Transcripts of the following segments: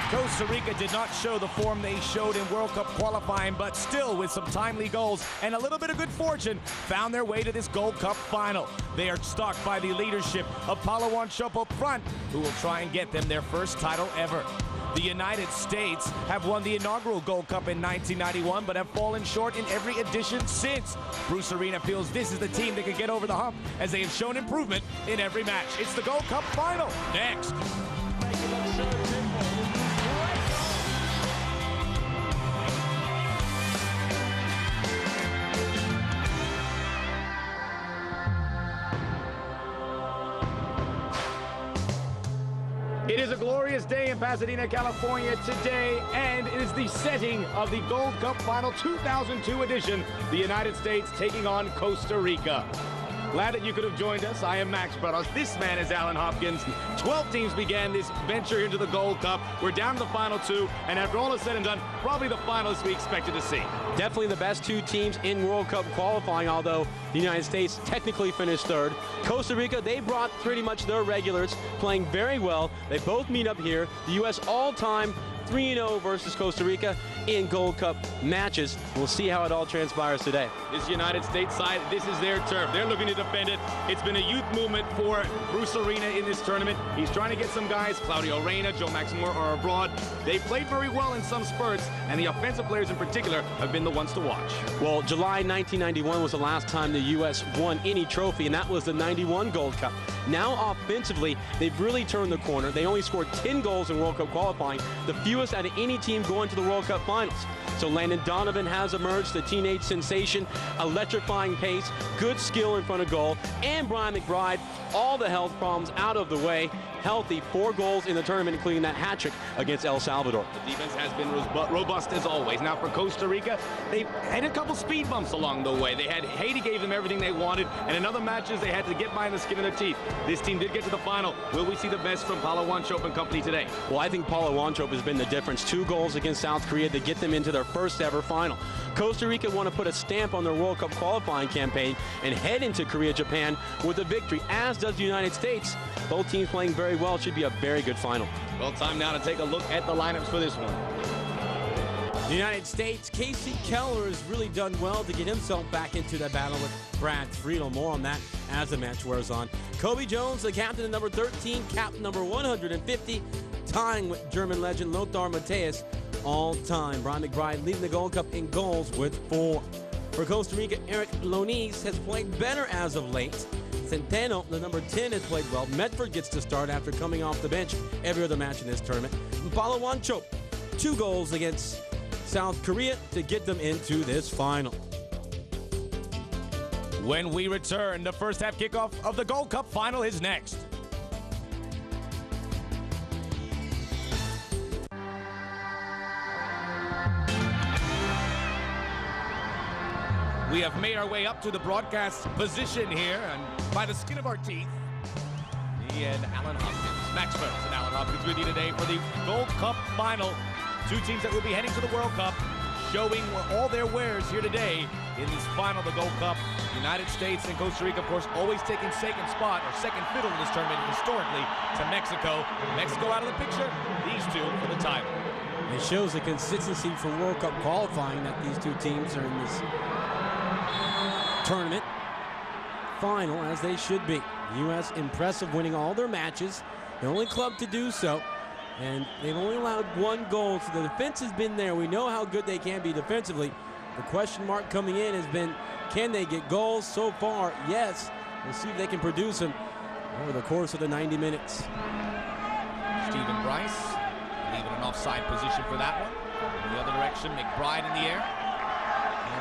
Costa Rica did not show the form they showed in World Cup qualifying, but still with some timely goals and a little bit of good fortune, found their way to this Gold Cup final. They are stalked by the leadership of Paulo Wanchope up front, who will try and get them their first title ever. The United States have won the inaugural Gold Cup in 1991, but have fallen short in every edition since. Bruce Arena feels this is the team that could get over the hump, as they have shown improvement in every match. It's the Gold Cup final next. It is a glorious day in Pasadena, California today, and it is the setting of the Gold Cup Final 2002 edition, the United States taking on Costa Rica. Glad that you could have joined us. I am Max Barros. This man is Alan Hopkins. 12 teams began this venture into the Gold Cup. We're down to the final two, and after all is said and done, probably the finalists we expected to see. Definitely the best two teams in World Cup qualifying, although the United States technically finished third. Costa Rica, they brought pretty much their regulars, playing very well. They both meet up here. The U.S. all-time 3-0 versus Costa Rica in Gold Cup matches. We'll see how it all transpires today. This United States side, this is their turf. They're looking to defend it. It's been a youth movement for Bruce Arena in this tournament. He's trying to get some guys. Claudio Reyna, Joe Maximore are abroad. They played very well in some spurts, and the offensive players in particular have been the ones to watch. Well, July 1991 was the last time the U.S. won any trophy, and that was the 91 Gold Cup. Now offensively, they've really turned the corner. They only scored 10 goals in World Cup qualifying, the fewest out of any team going to the World Cup finals. So Landon Donovan has emerged, the teenage sensation, electrifying pace, good skill in front of goal, and Brian McBride, all the health problems out of the way, healthy, 4 goals in the tournament, including that hat trick against El Salvador. The defense has been robust as always. Now for Costa Rica, they've had a couple speed bumps along the way. Haiti gave them everything they wanted, and in other matches they had to get by the skin of their teeth. This team did get to the final. Will we see the best from Paulo Wanchope and company today? Well, I think Paulo Wanchope has been the difference. 2 goals against South Korea to get them into their first ever final. Costa Rica want to put a stamp on their World Cup qualifying campaign and head into Korea, Japan with a victory, as does the United States. Both teams playing very well. Should be a very good final. Well, time now to take a look at the lineups for this one. The United States, Casey Keller has really done well to get himself back into the battle with Brad Friedel. More on that as the match wears on. Kobe Jones, the captain at number 13, captain number 150, tying with German legend Lothar Matthäus all time. Brian McBride leading the Gold Cup in goals with 4. For Costa Rica, Eric Loniz has played better as of late. Centeno, the number 10, has played well. Medford gets to start after coming off the bench every other match in this tournament. And Paulo Wanchope, 2 goals against South Korea to get them into this final. When we return, the first half kickoff of the Gold Cup final is next. We have made our way up to the broadcast position here, and by the skin of our teeth, me and Alan Hopkins, Max Burns and Alan Hopkins with you today for the Gold Cup final. 2 teams that will be heading to the World Cup, showing all their wares here today in this final of the Gold Cup. United States and Costa Rica, of course, always taking second spot or second fiddle in this tournament historically to Mexico. Mexico out of the picture, these 2 for the title. It shows the consistency for World Cup qualifying that these 2 teams are in this tournament final, as they should be. The U.S. impressive, winning all their matches, the only club to do so, and they've only allowed 1 goal, so the defense has been there. We know how good they can be defensively. The question mark coming in has been, can they get goals? So far, yes. We'll see if they can produce them over the course of the 90 minutes. Stephen Bryce leaving an offside position for that one. In the other direction, McBride in the air.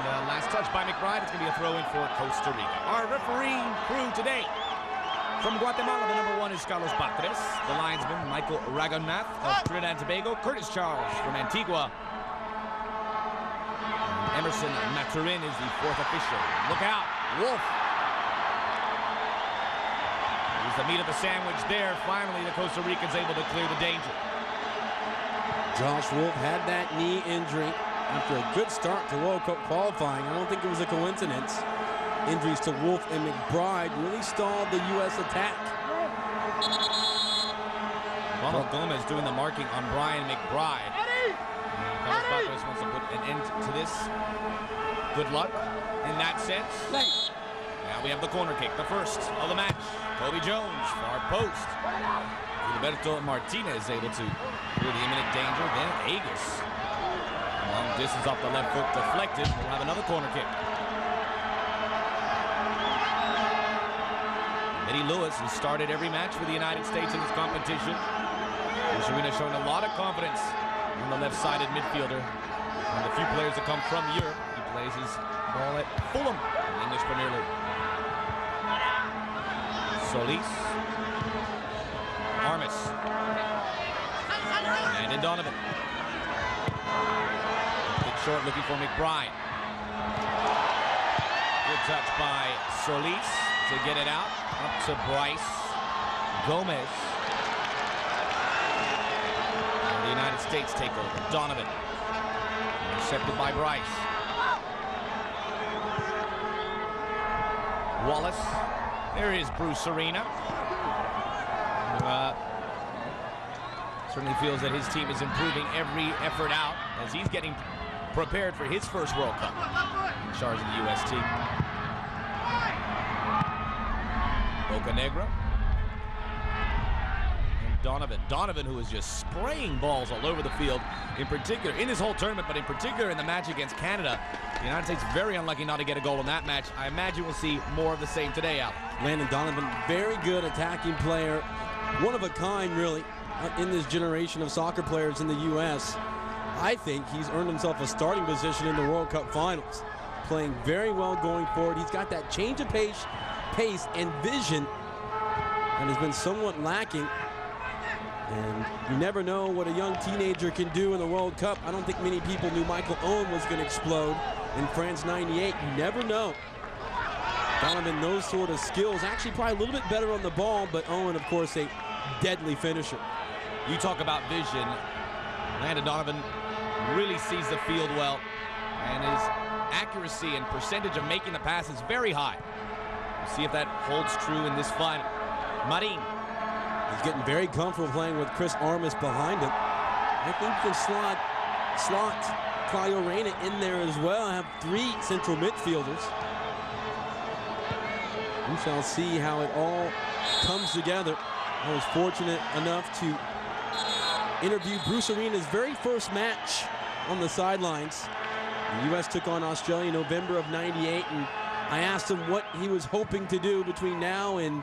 And last touch by McBride. It's going to be a throw-in for Costa Rica. Our refereeing crew today. From Guatemala, the number 1 is Carlos Batres. The linesman, Michael Ragonath of Trinidad and Tobago. Curtis Charles from Antigua. And Emerson Maturin is the 4th official. Look out, Wolf. Here's the meat of the sandwich there. Finally, the Costa Ricans able to clear the danger. Josh Wolf had that knee injury after a good start to World Cup qualifying. I don't think it was a coincidence. Injuries to Wolf and McBride really stalled the U.S. attack. Ronald Gomez doing the marking on Brian McBride. Carlos Bartos wants to put an end to this. Good luck in that sense. Now we have the corner kick, the first of the match. Kobe Jones, far post. Gilberto Martinez able to clear the imminent danger. Then Agus, long distance off the left foot, deflected. We'll have another corner kick. Eddie Lewis has started every match for the United States in this competition. Serena showing a lot of confidence on the left-sided midfielder. One of the few players that come from Europe. He plays his ball at Fulham in the English Premier League. Solis. Armis. And in Donovan. Big short looking for McBride. Good touch by Solis to get it out. Up to Bryce. Gomez. And the United States take over. Donovan. Intercepted by Bryce. Wallace. There is Bruce Arena. Certainly feels that his team is improving every effort out as he's getting prepared for his first World Cup. In charge of the U.S. team. Bocanegra. And Donovan, who is just spraying balls all over the field, in particular, in this whole tournament, but in particular in the match against Canada. The United States very unlucky not to get a goal in that match. I imagine we'll see more of the same today, Al. Landon Donovan, very good attacking player. One of a kind, really, in this generation of soccer players in the U.S. I think he's earned himself a starting position in the World Cup finals. Playing very well going forward. He's got that change of pace and vision and has been somewhat lacking. And you never know what a young teenager can do in the World Cup. I don't think many people knew Michael Owen was going to explode in France '98. You never know. Donovan, those sort of skills, actually probably a little bit better on the ball, but Owen, of course, a deadly finisher. You talk about vision. Landon Donovan really sees the field well, and his accuracy and percentage of making the pass is very high. We'll see if that holds true in this final. Marin. He's getting very comfortable playing with Chris Armis behind him. I think you can slot Claudio Reyna in there as well. Have three central midfielders. We shall see how it all comes together. I was fortunate enough to interview Bruce Arena's very first match on the sidelines. The U.S. took on Australia in November of '98, and I asked him what he was hoping to do between now and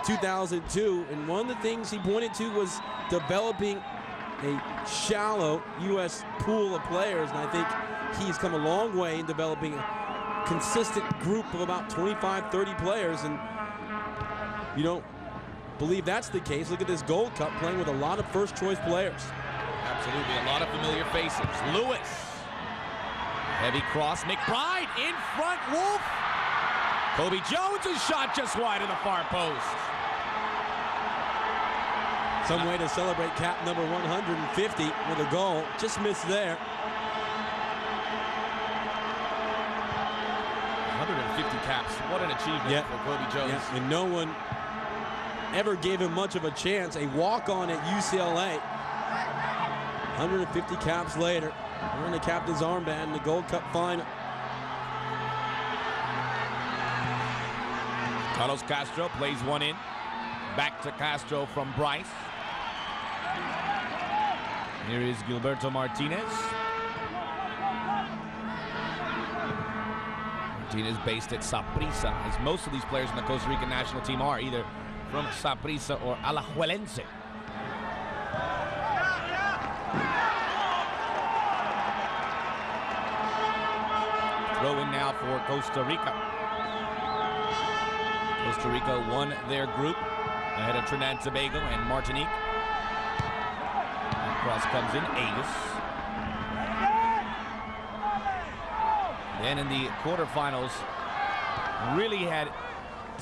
2002, and one of the things he pointed to was developing a shallow U.S. pool of players, and I think he's come a long way in developing a consistent group of about 25, 30 players, and you don't believe that's the case. Look at this Gold Cup playing with a lot of first-choice players. Absolutely, a lot of familiar faces. Lewis. Heavy cross. McBride in front. Wolf. Kobe Jones' shot just wide of the far post. Some way to celebrate cap number 150 with a goal. Just missed there. 150 caps. What an achievement for Kobe Jones. Yeah, and no one ever gave him much of a chance. A walk-on at UCLA. 150 caps later, wearing the captain's armband in the Gold Cup final. Carlos Castro plays one in. Back to Castro from Bryce. Here is Gilberto Martinez. Martinez based at Saprissa, as most of these players in the Costa Rican national team are either from Saprissa or Alajuelense. Throw in now for Costa Rica. Costa Rica won their group ahead of Trinidad and Tobago and Martinique. And cross comes in, Agus. Then in the quarterfinals, really had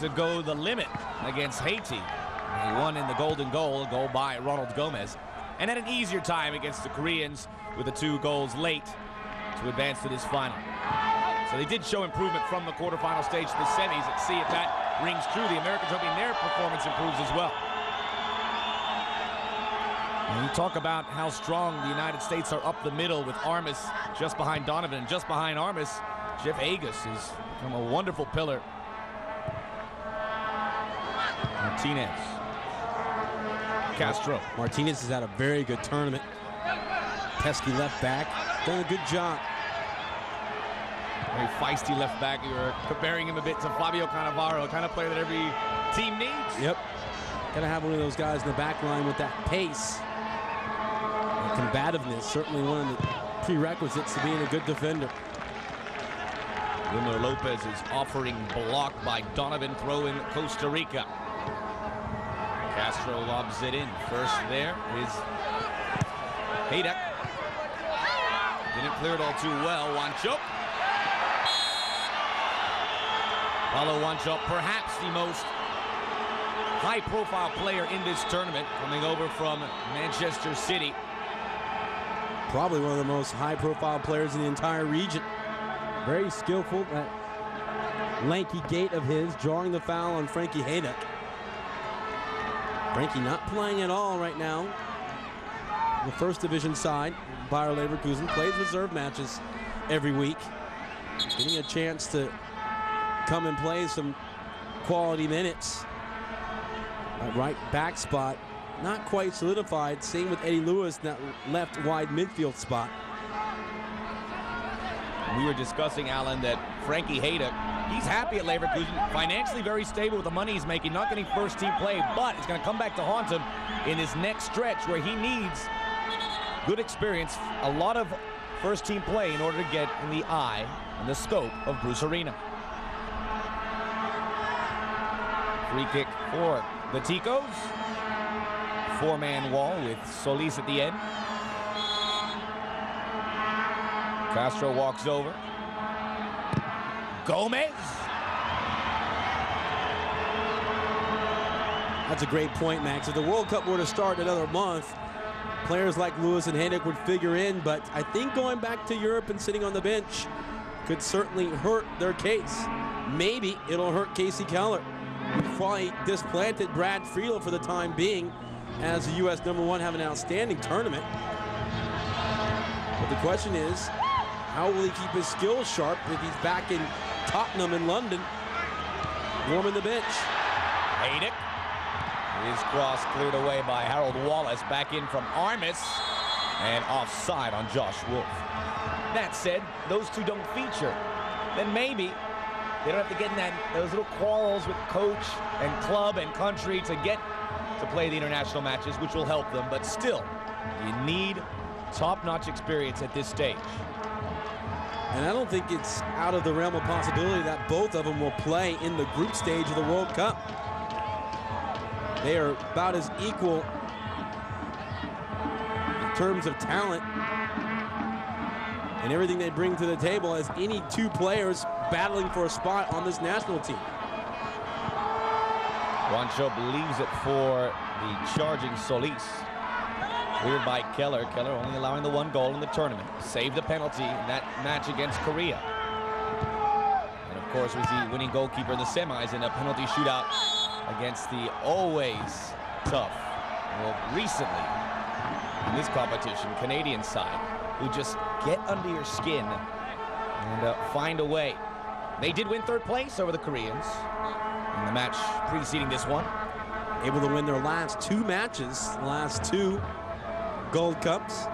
to go the limit against Haiti. They won in the golden goal, a goal by Ronald Gomez, and had an easier time against the Koreans with the 2 goals late to advance to this final. So they did show improvement from the quarterfinal stage to the semis. Let's see if that rings true. The Americans hoping their performance improves as well. And you talk about how strong the United States are up the middle with Armas just behind Donovan. And just behind Armas, Jeff Agus has become a wonderful pillar. Martinez. Castro. Martinez has had a very good tournament. Pesky left back. Done a good job. Very feisty left back. You were comparing him a bit to Fabio Cannavaro, a kind of player that every team needs. Yep. Gotta have one of those guys in the back line with that pace. And combativeness, certainly one of the prerequisites to being a good defender. Wilmer Lopez is offering block by Donovan, throw in Costa Rica. Castro lobs it in. First there is Hayek. Didn't clear it all too well. Wanchope. Paulo Wanchope, perhaps the most high-profile player in this tournament, coming over from Manchester City. Probably one of the most high-profile players in the entire region. Very skillful. That lanky gait of his, drawing the foul on Frankie Hayek. Frankie not playing at all right now. The first division side, Bayer Leverkusen, plays reserve matches every week. Getting a chance to come and play some quality minutes. That right back spot, not quite solidified. Same with Eddie Lewis, that left wide midfield spot. We were discussing, Alan, that Frankie Hayek, he's happy at Leverkusen, financially very stable with the money he's making, not getting first team play, but it's going to come back to haunt him in his next stretch where he needs good experience, a lot of first team play in order to get in the eye and the scope of Bruce Arena. Free kick for the Ticos. Four-man wall with Solis at the end. Castro walks over. Gomez. That's a great point, Max. If the World Cup were to start in another month, players like Lewis and Hayek would figure in, but I think going back to Europe and sitting on the bench could certainly hurt their case. Maybe it'll hurt Casey Keller. We've probably displanted Brad Friedel for the time being as the U.S. #1 have an outstanding tournament. But the question is, how will he keep his skills sharp if he's back in Tottenham in London, warming the bench? Hayek. His cross cleared away by Harold Wallace. Back in from Armas. And offside on Josh Wolf. That said, those two don't feature. Then maybe they don't have to get in those little quarrels with coach and club and country to get to play the international matches, which will help them. But still, you need top-notch experience at this stage. And I don't think it's out of the realm of possibility that both of them will play in the group stage of the World Cup. They are about as equal in terms of talent and everything they bring to the table as any two players battling for a spot on this national team. Wanchope leaves it for the charging Solis. Cleared by Keller. Keller only allowing the one goal in the tournament. Saved a penalty in that match against Korea. And of course was the winning goalkeeper in the semis in a penalty shootout against the always tough, well, recently in this competition, Canadian side, who just get under your skin and find a way. They did win third place over the Koreans in the match preceding this one. Able to win their last two matches, last two Gold Cups.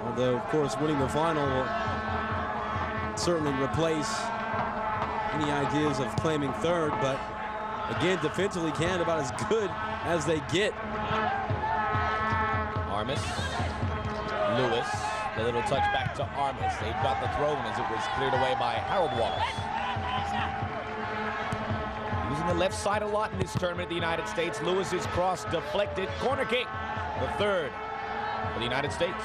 Although, of course, winning the final will certainly replace any ideas of claiming third. But again, defensively, Canada about as good as they get. Armas, Lewis, the little touch back to Armas. They got the throw in as it was cleared away by Harold Wallace. Using the left side a lot in this tournament at the United States. Lewis's cross deflected. Corner kick, the third for the United States.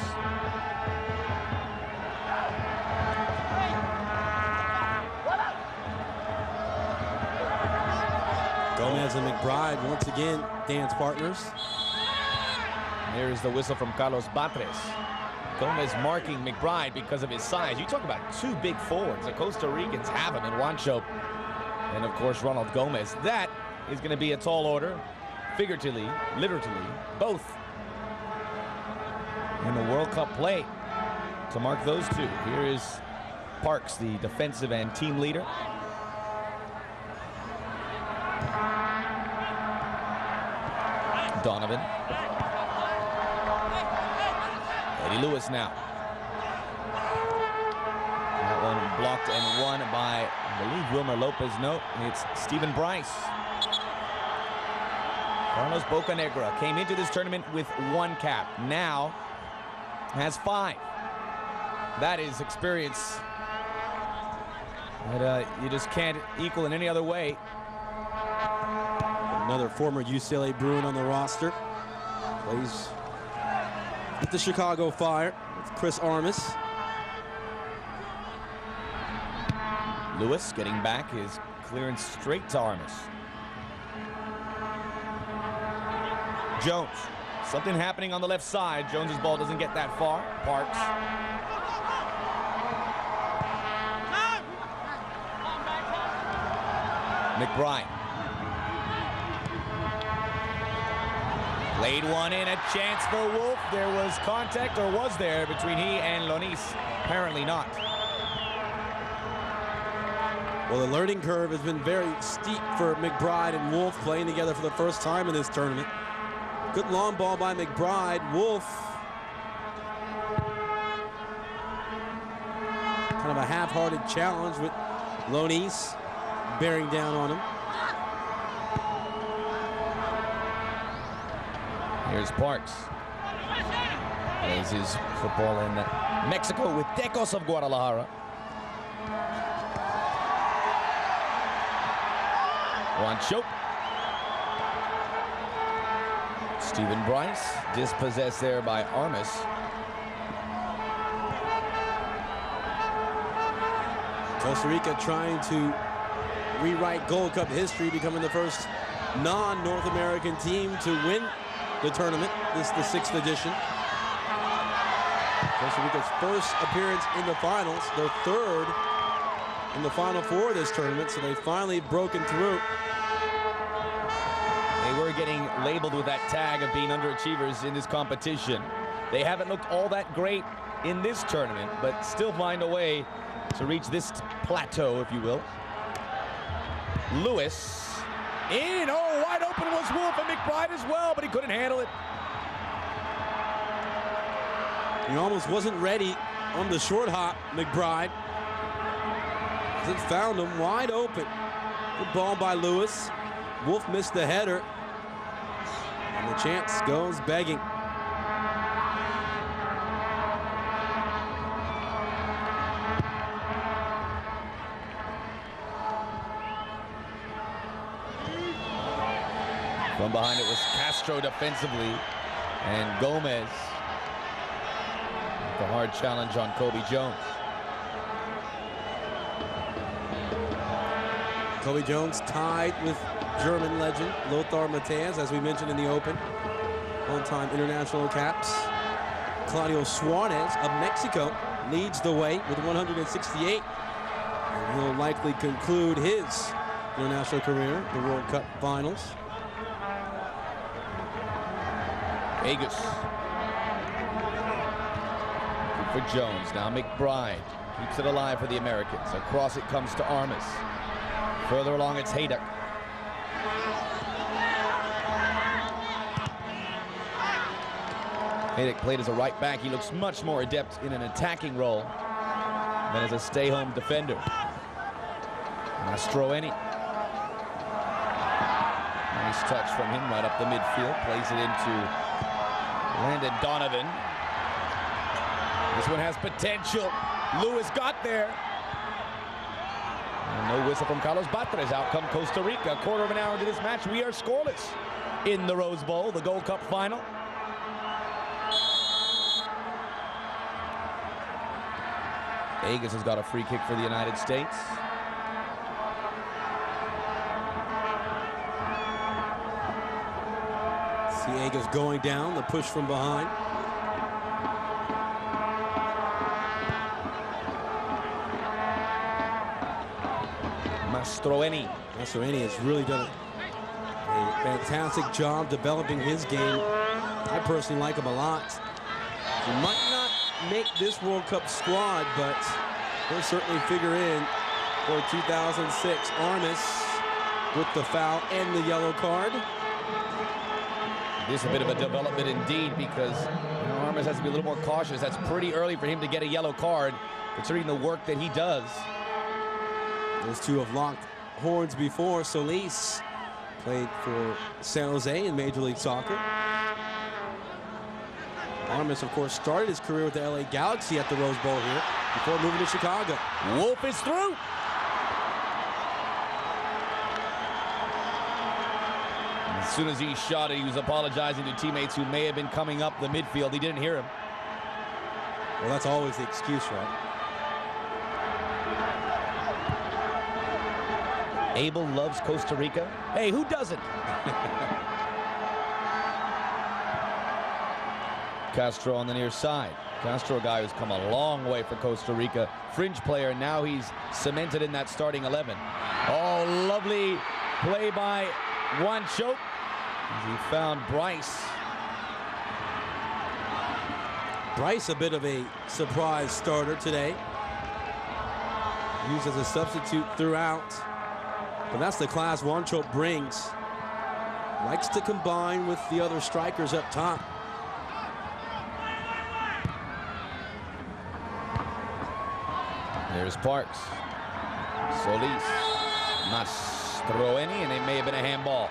Gomez and McBride once again dance partners. Here's the whistle from Carlos Batres. Gomez marking McBride because of his size. You talk about two big forwards. The Costa Ricans have him in Wanchope and, of course, Ronald Gomez. That is going to be a tall order, figuratively, literally, both. in the World Cup play to mark those two. Here is Parks, the defensive and team leader. Donovan. Eddie Lewis now. That one blocked and won by, I believe, Wilmer Lopez. No, it's Stephen Bryce. Carlos Bocanegra came into this tournament with 1 cap. Now has 5. That is experience that you just can't equal in any other way. Another former UCLA Bruin on the roster. Plays with the Chicago Fire with Chris Armas. Lewis getting back his clearance straight to Armas. Jones. Something happening on the left side. Jones's ball doesn't get that far. Parks. McBride. Played one in, a chance for Wolf. There was contact, or was there, between he and Lonis? Apparently not. Well, the learning curve has been very steep for McBride and Wolf playing together for the first time in this tournament. Good long ball by McBride. Wolf, kind of a half-hearted challenge with Lonis bearing down on him. Here's Parks. Plays his football in Mexico with Tecos of Guadalajara. Juancho. Stephen Bryce dispossessed there by Armas. Costa Rica trying to rewrite Gold Cup history, becoming the first non-North American team to win the tournament. This is the 6th edition. Costa Rica's first appearance in the finals, their 3rd in the Final Four of this tournament, so they've finally broken through. They were getting labeled with that tag of being underachievers in this competition. They haven't looked all that great in this tournament, but still find a way to reach this plateau, if you will. Lewis in. Oh, wide open was Wolf, and McBride as well, but he couldn't handle it. He almost wasn't ready on the short hop, McBride. It found him wide open. Good ball by Lewis. Wolf missed the header, and the chance goes begging. From behind it was Castro defensively, and Gomez. The hard challenge on Kobe Jones. Kobe Jones tied with German legend Lothar Matthäus, as we mentioned in the Open. One-time international caps. Claudio Suarez of Mexico leads the way with 168. And he'll likely conclude his international career, the World Cup finals. Vegas. Good for Jones. Now McBride keeps it alive for the Americans. Across it comes to Armas. Further along, it's Hayduck. Hayduck played as a right back. He looks much more adept in an attacking role than as a stay-home defender. Mastroeni. Nice touch from him right up the midfield. Plays it into Landon Donovan. This one has potential. Lewis got there. And no whistle from Carlos Batres. Out come Costa Rica. A quarter of an hour into this match. We are scoreless in the Rose Bowl, the Gold Cup final. Vegas has got a free kick for the United States. Ciega's going down, the push from behind. Mastroeni. Mastroeni has really done a fantastic job developing his game. I personally like him a lot. He might not make this World Cup squad, but he'll certainly figure in for 2006. Armas with the foul and the yellow card. This is a bit of a development indeed, because Armas has to be a little more cautious. That's pretty early for him to get a yellow card, considering the work that he does. Those two have locked horns before. Solis played for San Jose in Major League Soccer. Armas, of course, started his career with the LA Galaxy at the Rose Bowl here before moving to Chicago. Wolf is through. As soon as he shot it, he was apologizing to teammates who may have been coming up the midfield. He didn't hear him. Well, that's always the excuse, right? Abel loves Costa Rica. Hey, who doesn't? Castro on the near side. Castro, a guy who's come a long way for Costa Rica. Fringe player, now he's cemented in that starting 11. Oh, lovely play by Juancho. He found Bryce. Bryce, a bit of a surprise starter today. Used as a substitute throughout. But that's the class Juancho brings. Likes to combine with the other strikers up top. There's Parks. Solis. Mastroeni, and it may have been a handball.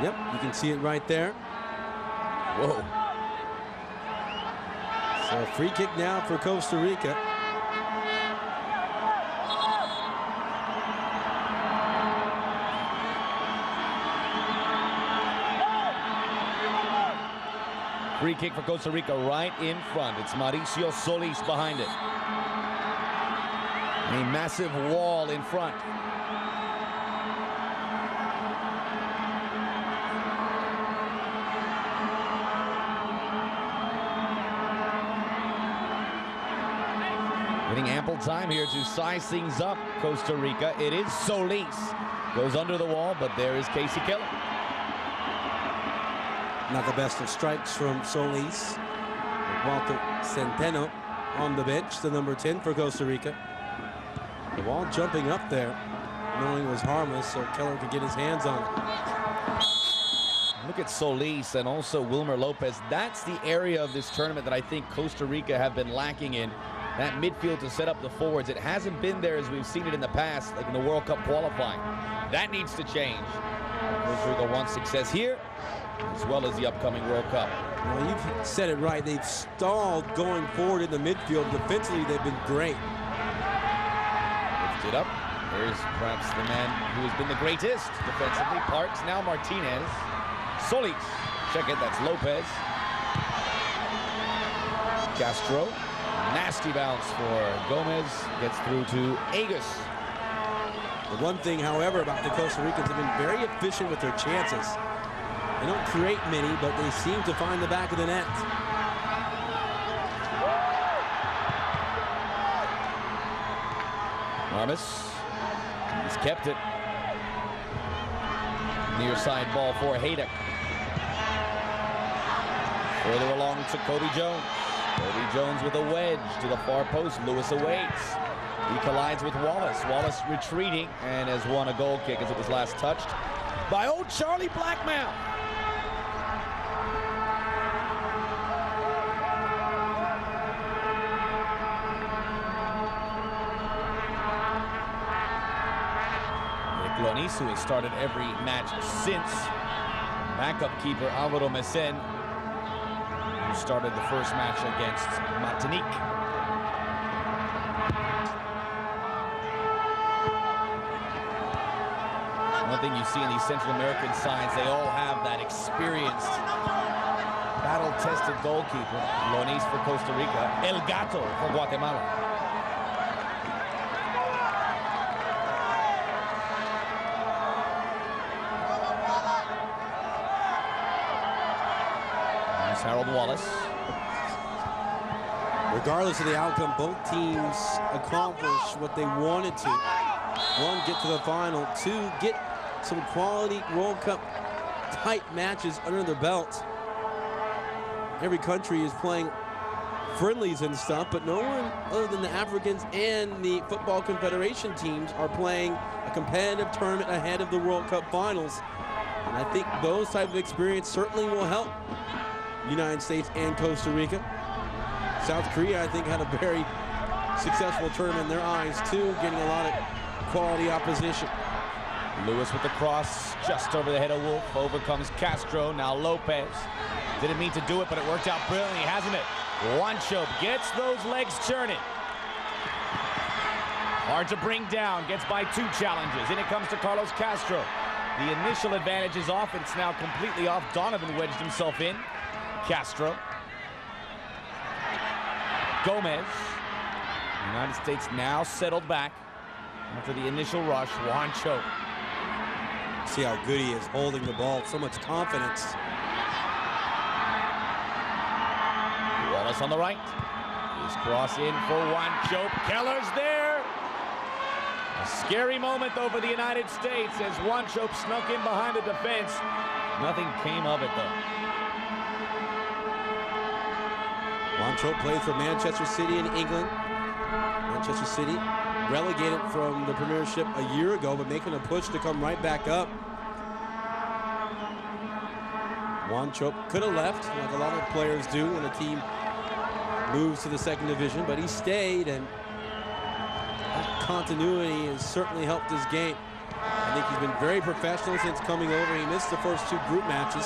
Yep, you can see it right there. Whoa. So free kick now for Costa Rica. Free kick for Costa Rica right in front. It's Mauricio Solis behind it. A massive wall in front. Getting ample time here to size things up, Costa Rica. It is Solis. Goes under the wall, but there is Casey Keller. Not the best of strikes from Solis. Walter Centeno on the bench, the number 10 for Costa Rica. The ball jumping up there, knowing it was harmless, so Keller could get his hands on it. Look at Solis and also Wilmer Lopez. That's the area of this tournament that I think Costa Rica have been lacking in. That midfield to set up the forwards. It hasn't been there as we've seen it in the past, like in the World Cup qualifying. That needs to change. Costa Rica wants success here, as well as the upcoming World Cup. Well, you've said it right. They've stalled going forward in the midfield. Defensively, they've been great. Lifts it up. There's perhaps the man who has been the greatest defensively. Parks, now Martinez. Solis. Check it, that's Lopez. Castro. Nasty bounce for Gomez. Gets through to Agus. The one thing, however, about the Costa Ricans, have been very efficient with their chances. They don't create many, but they seem to find the back of the net. Armas. He's kept it. Near side ball for Haydock. Further along to Kobe Jones. Kobe Jones with a wedge to the far post. Lewis awaits. He collides with Wallace. Wallace retreating and has won a goal kick as it was last touched by old Charlie Blackmouth. Lonis, who has started every match since. Backup keeper Alvaro Mesen, who started the first match against Martinique. One thing you see in these Central American sides, they all have that experienced, battle-tested goalkeeper. Lonis for Costa Rica, El Gato for Guatemala. Harold Wallace. We're Regardless of the outcome, both teams accomplished what they wanted to. One, get to the final. Two, get some quality World Cup type matches under their belt. Every country is playing friendlies and stuff, but no one other than the Africans and the Football Confederation teams are playing a competitive tournament ahead of the World Cup finals. And I think those type of experience certainly will help the United States and Costa Rica. South Korea, I think, had a very successful tournament in their eyes, too, getting a lot of quality opposition. Lewis with the cross just over the head of Wolf. Over comes Castro. Now Lopez. Didn't mean to do it, but it worked out brilliantly, hasn't it? Wanchope gets those legs churning. Hard to bring down. Gets by 2 challenges. In it comes to Carlos Castro. The initial advantage is off. It's now completely off. Donovan wedged himself in. Castro. Gomez. United States now settled back after the initial rush. Wanchope. See how good he is holding the ball. So much confidence. Wallace on the right. His cross in for Wanchope. Keller's there. A scary moment, though, for the United States as Wanchope snuck in behind the defense. Nothing came of it, though. Wanchope played for Manchester City in England. Manchester City relegated from the Premiership a year ago, but making a push to come right back up. Wanchope could have left, like a lot of players do when a team moves to the 2nd division, but he stayed, and that continuity has certainly helped his game. I think he's been very professional since coming over. He missed the first 2 group matches.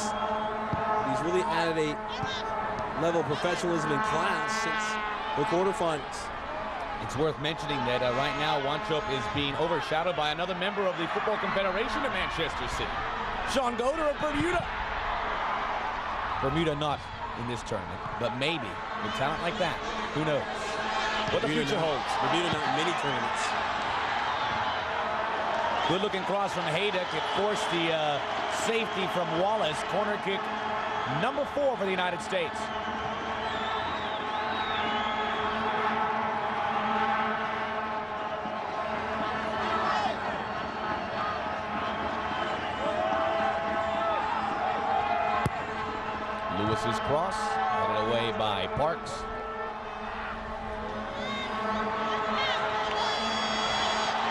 He's really added a level of professionalism and class since the quarterfinals. It's worth mentioning that right now Wanchope is being overshadowed by another member of the Football Confederation of Manchester City. Sean Goder of Bermuda. Bermuda not in this tournament, but maybe with talent like that, who knows what the future holds. Bermuda not in many tournaments. Good looking cross from Haydock. It forced the safety from Wallace. Corner kick number 4 for the United States. Lewis's cross, headed away by Parks.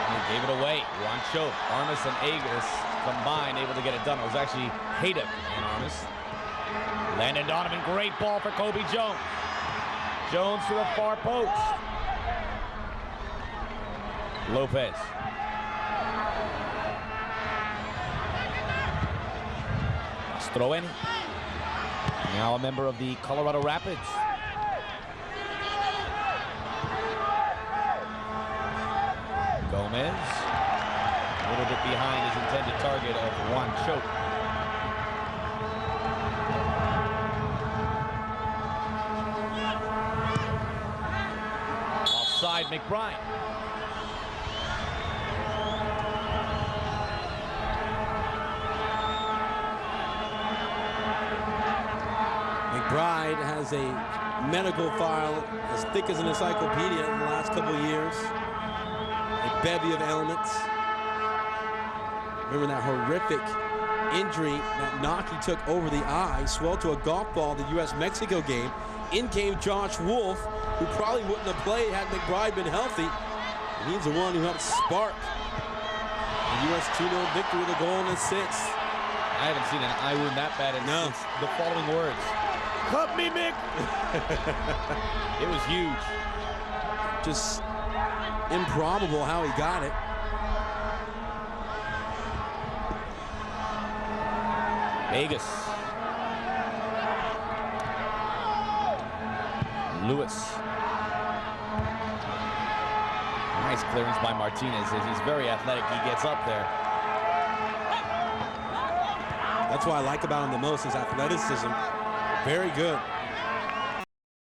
And he gave it away. Wanchope, Armas and Agus combined, able to get it done. It was actually Haydock and Armas. Landon Donovan, great ball for Kobe Jones. Jones to the far post. Lopez. Let's throw in. Now a member of the Colorado Rapids. Gomez, a little bit behind his intended target of Wanchope. Offside, McBride. McBride has a medical file as thick as an encyclopedia in the last couple of years. A bevy of ailments. Remember that horrific injury, that knock he took over the eye, swelled to a golf ball at the U.S.-Mexico game. In came Josh Wolf, who probably wouldn't have played had McBride been healthy. And he's the one who helped spark the U.S. 2-0 victory with a goal and assist. I haven't seen an eye wound that bad in the following words. Cut me, Mick! It was huge. Just improbable how he got it. Vegas. Lewis. Nice clearance by Martinez. He's very athletic. He gets up there. That's what I like about him the most, his athleticism. Very good.